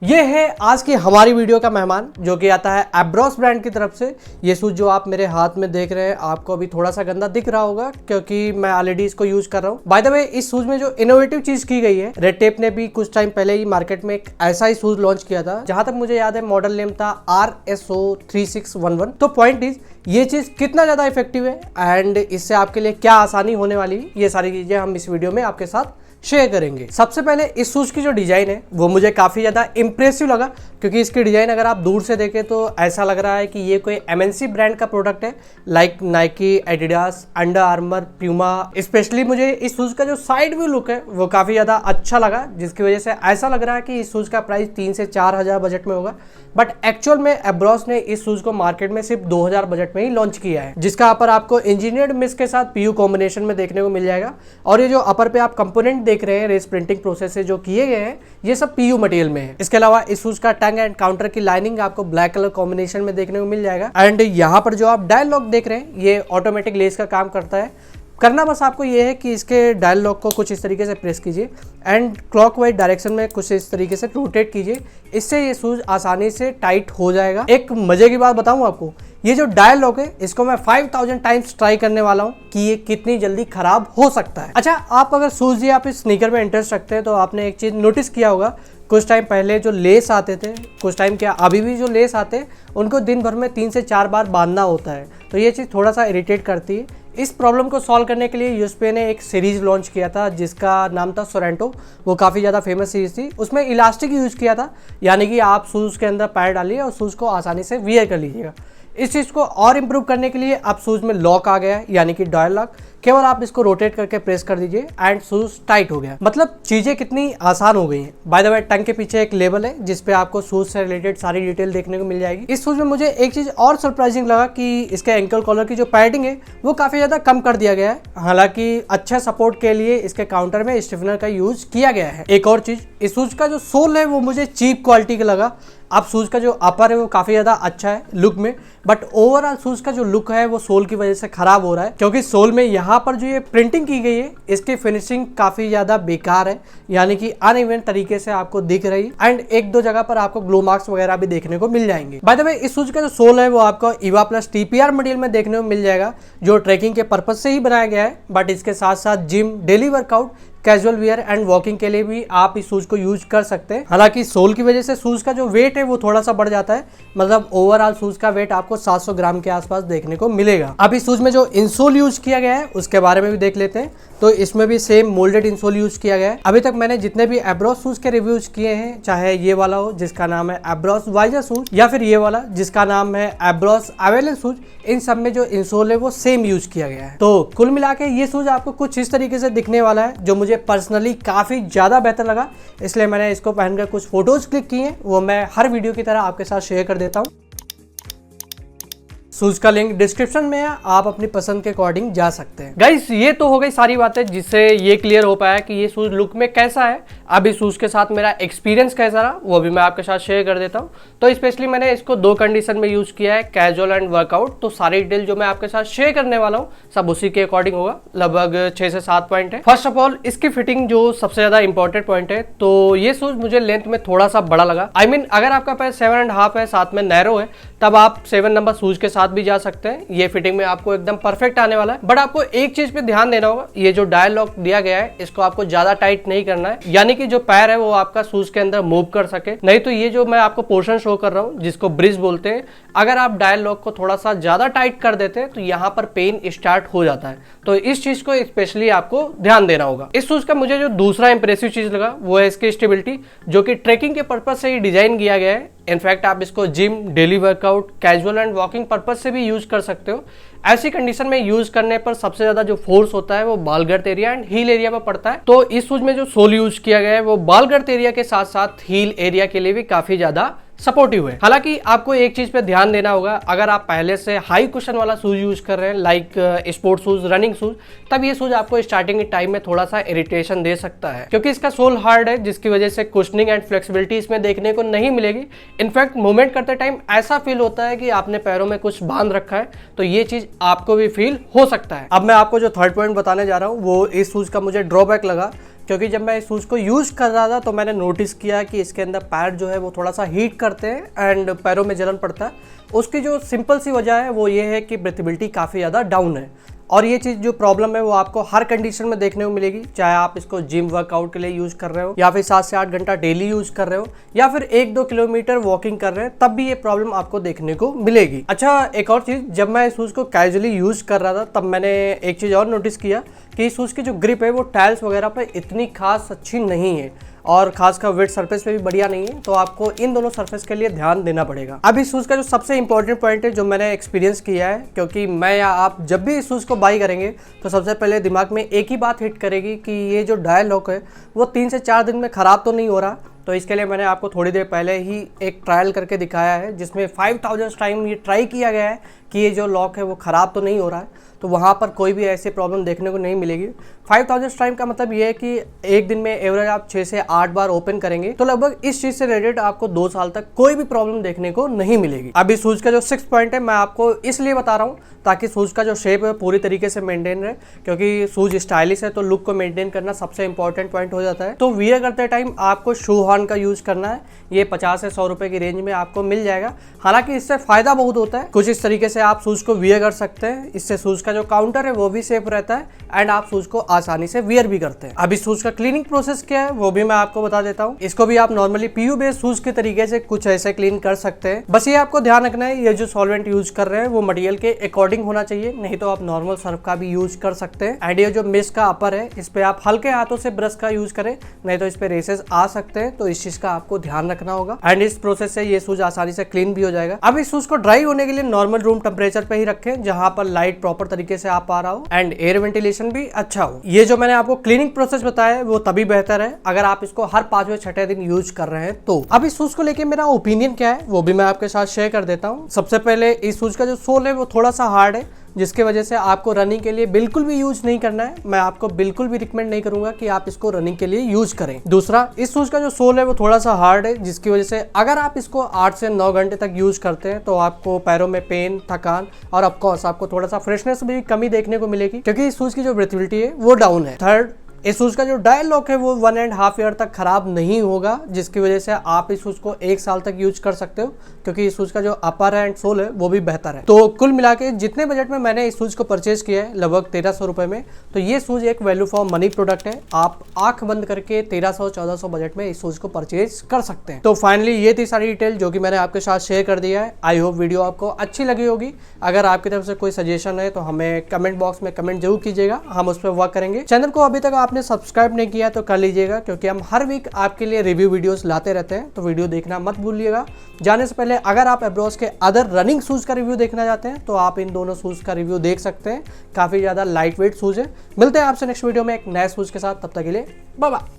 ये है आज की हमारी वीडियो का मेहमान जो कि आता है एब्रॉस ब्रांड की तरफ से। ये शूज जो आप मेरे हाथ में देख रहे हैं आपको अभी थोड़ा सा गंदा दिख रहा होगा क्योंकि मैं ऑलरेडी इसको यूज कर रहा हूँ। बाय द वे, इस शूज में जो इनोवेटिव चीज की गई है, रेड टेप ने भी कुछ टाइम पहले ही मार्केट में एक ऐसा ही शूज लॉन्च किया था। जहां तक मुझे याद है मॉडल नेम था RSO3611। तो पॉइंट इज ये चीज कितना ज्यादा इफेक्टिव है एंड इससे आपके लिए क्या आसानी होने वाली है, ये सारी चीजें हम इस वीडियो में आपके साथ शेयर करेंगे। सबसे पहले इस शूज की जो डिजाइन है वो मुझे काफी ज्यादा इंप्रेसिव लगा क्योंकि इसकी डिजाइन अगर आप दूर से देखें तो ऐसा लग रहा है कि ये कोई MNC ब्रांड का प्रोडक्ट है, like Nike, Adidas, under armour, Puma. Specially मुझे इस शूज का जो साइड व्यू लुक है वो काफी ज्यादा अच्छा लगा, जिसकी वजह से ऐसा लग रहा है कि इस शूज का प्राइस 3 से 4 हजार बजट में होगा। बट एक्चुअल में एब्रॉस ने इस शूज को मार्केट में सिर्फ 2000 बजट में ही लॉन्च किया है, जिसका अपर आपको इंजीनियर्ड मिस के साथ PU कॉम्बिनेशन में देखने को मिल जाएगा। और ये जो अपर पे आप कंपोनेंट देख रहे हैं रेस प्रिंटिंग प्रोसेस से जो किए गए हैं, ये सब PU मटेरियल में है। इसके अलावा इस शूज का टंग एंड काउंटर की लाइनिंग आपको ब्लैक कलर कॉम्बिनेशन में देखने को मिल जाएगा। एंड यहाँ पर जो आप डायल लॉक देख रहे हैं ये ऑटोमेटिक लेस का काम करता है। करना बस आपको ये है कि इसके डायल लॉक को कुछ इस तरीके से प्रेस कीजिए एंड क्लॉकवाइज डायरेक्शन में कुछ इस तरीके से रोटेट कीजिए, इससे ये शूज आसानी से टाइट हो जाएगा। एक मजे की बात बताऊं आपको, ये जो डायल लॉक है इसको मैं 5000 टाइम्स ट्राई करने वाला हूं कि ये कितनी जल्दी खराब हो सकता है। अच्छा, आप अगर शूज या फिर स्नीकर में इंटरेस्ट रखते हैं तो आपने एक चीज नोटिस किया होगा, कुछ टाइम पहले जो लेस आते थे, कुछ टाइम क्या अभी भी जो लेस आते हैं उनको दिन भर में 3 से 4 बार बांधना होता है, तो ये चीज़ थोड़ा सा इरिटेट करती है। इस प्रॉब्लम को सॉल्व करने के लिए यूएसपी ने एक सीरीज लॉन्च किया था जिसका नाम था सोरेंटो। वो काफ़ी ज़्यादा फेमस सीरीज थी। उसमें इलास्टिक यूज़ किया था, यानी कि आप शूज़ के अंदर पैर डालिए और शूज़ को आसानी से वियर कर लीजिएगा। इस चीज़ को और इम्प्रूव करने के लिए अब शूज़ में लॉक आ गया है, यानी कि डायल लॉक। केवल आप इसको रोटेट करके प्रेस कर दीजिए एंड शूज टाइट हो गया। मतलब चीजें कितनी आसान हो गई हैं। बाय द वे, टंग के पीछे एक लेबल है जिसपे आपको शूज से रिलेटेड सारी डिटेल देखने को मिल जाएगी। इस शूज में मुझे एक चीज और सरप्राइजिंग लगा कि इसके एंकल कॉलर की जो पैडिंग है वो काफी ज्यादा कम कर दिया गया है। हालांकि अच्छा सपोर्ट के लिए इसके काउंटर में स्टिफनर का यूज किया गया है। एक और चीज, इस शूज का जो सोल है वो मुझे चीप क्वालिटी का लगा। अब शूज का जो अपर है वो काफी ज्यादा अच्छा है लुक में, बट ओवरऑल शूज का जो लुक है वो सोल की वजह से खराब हो रहा है क्योंकि सोल में यहाँ पर जो ये प्रिंटिंग की गई है इसकी फिनिशिंग काफी ज्यादा बेकार है, यानी कि अनइवन तरीके से आपको दिख रही एंड एक दो जगह पर आपको ग्लो मार्क्स वगैरह भी देखने को मिल जाएंगे। बाय द वे, इस शूज का जो सोल है वो आपको ईवा प्लस TPR मटेरियल में देखने को मिल जाएगा जो ट्रैकिंग के पर्पज से ही बनाया गया है, बट इसके साथ साथ gym, daily workout, casual wear and walking के लिए भी आप इस शूज को यूज कर सकते हैं। हालांकि सोल की वजह से शूज का जो वेट है वो थोड़ा सा बढ़ जाता है, मतलब ओवरऑल शूज का वेट आपको 700 ग्राम के आसपास देखने को मिलेगा। अब इस शूज में जो इंसोल यूज किया गया है उसके बारे में भी देख लेते हैं। तो इसमें भी सेम मोल्डेड इंसोल यूज किया गया है। अभी तक मैंने जितने भी एब्रॉस शूज के रिव्यूज किए हैं, चाहे ये वाला हो जिसका नाम है एब्रॉस वाइजर शूज या फिर ये वाला जिसका नाम है एब्रॉस एवेलेंस शूज, इन सब में जो इंसोल है वो सेम यूज किया गया है। तो कुल मिला के ये शूज आपको कुछ इस तरीके से दिखने वाला है जो मुझे पर्सनली काफी ज्यादा बेहतर लगा, इसलिए मैंने इसको पहनकर कुछ फोटोज क्लिक किए हैं, वो मैं हर वीडियो की तरह आपके साथ शेयर कर देता हूँ। शूज का लिंक डिस्क्रिप्शन में है, आप अपनी पसंद के अकॉर्डिंग जा सकते हैं। गाइस, ये तो हो गई सारी बातें जिससे ये क्लियर हो पाया कि ये शूज लुक में कैसा है। अब इस शूज के साथ मेरा एक्सपीरियंस कैसा रहा वो भी मैं आपके साथ शेयर कर देता हूँ। तो स्पेशली मैंने इसको 2 कंडीशन में यूज किया है, कैजुअल एंड वर्कआउट। तो सारी डिटेल जो मैं आपके साथ शेयर करने वाला हूँ सब उसी के अकॉर्डिंग होगा। लगभग 6 से 7 पॉइंट है। फर्स्ट ऑफ ऑल, इसकी फिटिंग जो सबसे ज्यादा इंपॉर्टेंट पॉइंट है, तो ये शूज मुझे लेंथ में थोड़ा सा बड़ा लगा। I mean, अगर आपका पैर 7.5 है, साथ में नैरो है, तब आप 7 नंबर शूज के साथ भी जा सकते हैं। ये फिटिंग में आपको एकदम परफेक्ट आने वाला है। बट आपको एक चीज पे ध्यान देना होगा, ये जो डायल लॉक दिया गया है इसको आपको ज्यादा टाइट नहीं करना है, यानी कि जो पैर है वो आपका शूज के अंदर मूव कर सके। नहीं तो ये जो मैं आपको पोर्शन शो कर रहा हूँ जिसको ब्रिज बोलते हैं, अगर आप डायल लॉक को थोड़ा सा ज्यादा टाइट कर देते हैं तो यहाँ पर पेन स्टार्ट हो जाता है। तो इस चीज को स्पेशली आपको ध्यान देना होगा। इस शूज का मुझे जो दूसरा इंप्रेसिव चीज लगा वो है इसकी स्टेबिलिटी, जो कि ट्रेकिंग के पर्पज से ही डिजाइन किया गया है। इनफैक्ट आप इसको gym, daily workout, casual and walking purpose से भी यूज कर सकते हो। ऐसी कंडीशन में यूज करने पर सबसे ज्यादा जो फोर्स होता है वो बाल गर्त एरिया एंड हील एरिया में पड़ता है। तो इस शूज में जो सोल यूज किया गया है वो बाल गर्त एरिया के साथ साथ हील एरिया के लिए भी काफी ज्यादा सपोर्टिव है। हालांकि आपको एक चीज पे ध्यान देना होगा, अगर आप पहले से हाई कुशन वाला शूज यूज कर रहे हैं like sports shoes, running shoes, तब ये शूज आपको स्टार्टिंग के टाइम में थोड़ा सा इरिटेशन दे सकता है क्योंकि इसका सोल हार्ड है, जिसकी वजह से कुशनिंग एंड फ्लेक्सिबिलिटी इसमें देखने को नहीं मिलेगी। इनफैक्ट मूवमेंट करते टाइम ऐसा फील होता है कि आपने पैरों में कुछ बांध रखा है, तो ये चीज आपको भी फील हो सकता है। अब मैं आपको जो थर्ड पॉइंट बताने जा रहा हूँ वो इस शूज का मुझे ड्रॉबैक लगा क्योंकि जब मैं इस शूज़ को यूज़ कर रहा था तो मैंने नोटिस किया कि इसके अंदर पैर जो है वो थोड़ा सा हीट करते हैं एंड पैरों में जलन पड़ता है। उसकी जो सिंपल सी वजह है वो ये है कि ब्रीथेबिलिटी काफ़ी ज़्यादा डाउन है, और ये चीज़ जो प्रॉब्लम है वो आपको हर कंडीशन में देखने को मिलेगी, चाहे आप इसको जिम वर्कआउट के लिए यूज़ कर रहे हो या फिर 7 से 8 घंटा डेली यूज़ कर रहे हो या फिर 1-2 किलोमीटर वॉकिंग कर रहे हैं, तब भी ये प्रॉब्लम आपको देखने को मिलेगी। अच्छा, एक और चीज़, जब मैं इस शूज़ को कैजुअली यूज़ कर रहा था तब मैंने एक चीज़ और नोटिस किया कि इस शूज़ की जो ग्रिप है वो टाइल्स वगैरह पर इतनी खास अच्छी नहीं है और खासकर वेट सरफेस पे भी बढ़िया नहीं है, तो आपको इन दोनों सरफेस के लिए ध्यान देना पड़ेगा। अब इस शूज़ का जो सबसे इंपॉर्टेंट पॉइंट है जो मैंने एक्सपीरियंस किया है, क्योंकि मैं या आप जब भी इस शूज़ को बाई करेंगे तो सबसे पहले दिमाग में एक ही बात हिट करेगी कि ये जो डायल लॉक है वो 3 से 4 दिन में ख़राब तो नहीं हो रहा। तो इसके लिए मैंने आपको थोड़ी देर पहले ही एक ट्रायल करके दिखाया है जिसमें 5000 टाइम ये ट्राई किया गया है कि ये जो लॉक है वो ख़राब तो नहीं हो रहा है, तो वहाँ पर कोई भी ऐसी प्रॉब्लम देखने को नहीं मिलेगी। 5000 टाइम का मतलब ये है कि एक दिन में एवरेज आप 6 से 8 बार ओपन करेंगे, तो लगभग इस चीज़ से रिलेटेड आपको 2 साल तक कोई भी प्रॉब्लम देखने को नहीं मिलेगी। अब इस शूज़ का जो 6th पॉइंट है मैं आपको इसलिए बता रहा हूँ ताकि शूज़ का जो शेप है पूरी तरीके से मेंटेन रहे, क्योंकि शूज़ स्टाइलिश है तो लुक को मेंटेन करना सबसे इंपॉर्टेंट पॉइंट हो जाता है। तो वियर करते टाइम आपको शू हॉर्न का यूज़ करना है, ये 50 से 100 रुपये की रेंज में आपको मिल जाएगा। हालांकि इससे फ़ायदा बहुत होता है, कुछ इस तरीके से आप शूज़ को वियर कर सकते हैं, इससे शूज़ का जो काउंटर है वो भी सेफ रहता है एंड आप शूज़ को आसानी से वियर भी करते हैं। अब इस शूज़ का क्लीनिंग प्रोसेस क्या है वो भी मैं आपको बता देता हूँ। इसको भी आप नॉर्मली पीयू बेस्ड शूज़ के तरीके से कुछ ऐसे क्लीन कर सकते हैं। बस ये आपको ध्यान रखना है ये जो सॉल्वेंट यूज कर रहे हैं वो मटेरियल के अकॉर्डिंग होना चाहिए, नहीं तो आप नॉर्मल सर्फ का भी यूज कर सकते हैं। एंड ये जो मेश का अपर है इस पे आप हल्के हाथों से ब्रश का यूज करें, नहीं तो इस पे रेसेस आ सकते हैं, तो इस चीज का आपको ध्यान रखना होगा। एंड इस प्रोसेस से ये शूज आसानी से क्लीन भी हो जाएगा। अब इस शूज को ड्राई होने के लिए नॉर्मल रूम टेम्परेचर पे ही रखें जहां पर लाइट प्रॉपर तरीके से आ पा रहा हो एंड एयर वेंटिलेशन भी अच्छा हो। ये जो मैंने आपको क्लीनिंग प्रोसेस बताया है वो तभी बेहतर है अगर आप इसको हर 5वें 6ठे दिन यूज कर रहे हैं तो। अब इस शूज को लेके मेरा ओपिनियन क्या है वो भी मैं आपके साथ शेयर कर देता हूँ। सबसे पहले इस शूज का जो सोल है वो थोड़ा सा हार्ड है, जिसकी वजह से आपको रनिंग के लिए बिल्कुल भी यूज नहीं करना है। मैं आपको बिल्कुल भी रिकमेंड नहीं करूंगा कि आप इसको रनिंग के लिए यूज करें। दूसरा, इस शूज का जो सोल है वो थोड़ा सा हार्ड है, जिसकी वजह से अगर आप इसको 8 से 9 घंटे तक यूज करते हैं तो आपको पैरों में पेन, थकान और ऑफकोर्स आपको थोड़ा सा फ्रेशनेस भी कमी देखने को मिलेगी, क्योंकि इस शूज की जो ब्रीथेबिलिटी है वो डाउन है। थर्ड, इस शूज का जो डायल लॉक है वो 1.5 ईयर तक खराब नहीं होगा, जिसकी वजह से आप इस शूज को 1 साल तक यूज कर सकते हो, क्योंकि इस शूज का जो अपर एंड सोल है वो भी बेहतर है। तो कुल मिला के जितने बजट में मैंने इस शूज को परचेज किया है लगभग 1300 रुपए में, तो ये शूज एक वैल्यू फॉर मनी प्रोडक्ट है। आप आंख बंद करके 1300-1400 बजट में इस शूज को परचेज कर सकते हैं। तो फाइनली ये थी सारी डिटेल जो कि मैंने आपके साथ शेयर कर दिया है। आई होप वीडियो आपको अच्छी लगी होगी। अगर आपकी तरफ से कोई सजेशन है तो हमें कमेंट बॉक्स में कमेंट जरूर कीजिएगा, हम उस पर वर्क करेंगे। चैनल को अभी तक आपने सब्सक्राइब नहीं किया तो कर लीजिएगा, क्योंकि हम हर वीक आपके लिए रिव्यू वीडियोस लाते रहते हैं, तो वीडियो देखना मत भूलिएगा। जाने से पहले अगर आप एब्रोस के अदर रनिंग शूज का रिव्यू देखना चाहते हैं तो आप इन दोनों शूज का रिव्यू देख सकते हैं, काफी ज्यादा लाइट वेट शूज है। मिलते हैं आपसे नेक्स्ट वीडियो में एक नए शूज के साथ, तब तक के लिए बाय बाय।